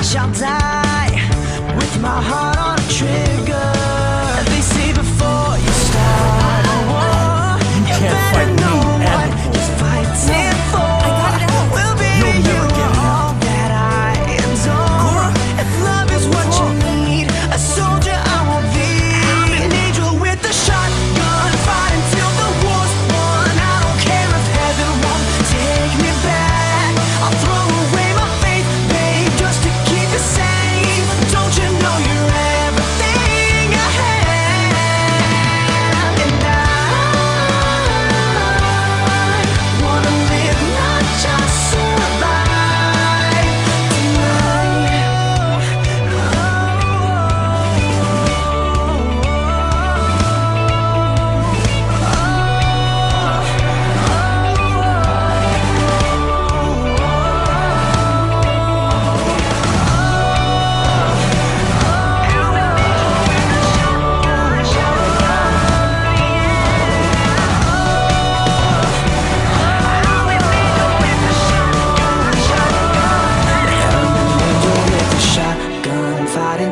shall die with my heart on a trigger. They say before you start a war, you better know what you're fighting for. Will be you all that I adore. If love is what you need, a soldier I will be. I'm an angel with a shotgun, fighting till the war's won. I don't care if heaven won't take me back. I'll throw away my faith, babe, just to keep you safe. Don't you know you're everything I have? And I wanna live, not just survive tonight.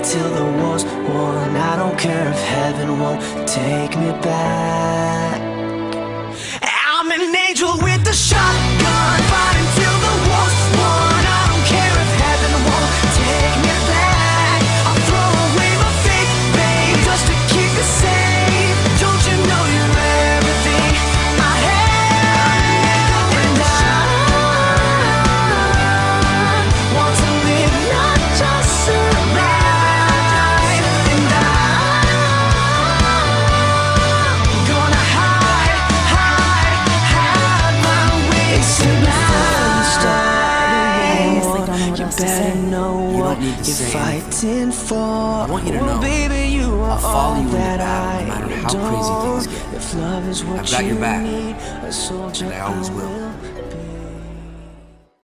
Till the war's won, I don't care if heaven won't take me back. I'm an angel with a shotgun, fighting till the war's won. I don't care if heaven won't take me back. I'll throw away my faith, babe, just to keep you safe. Don't you know you're everything I have? And I want to live, not just survive. You're fighting for. I want you to know, baby, you are I'll follow you in the that battle, no matter how crazy things get. If love is what I've got your back, need, a soldier and I always will.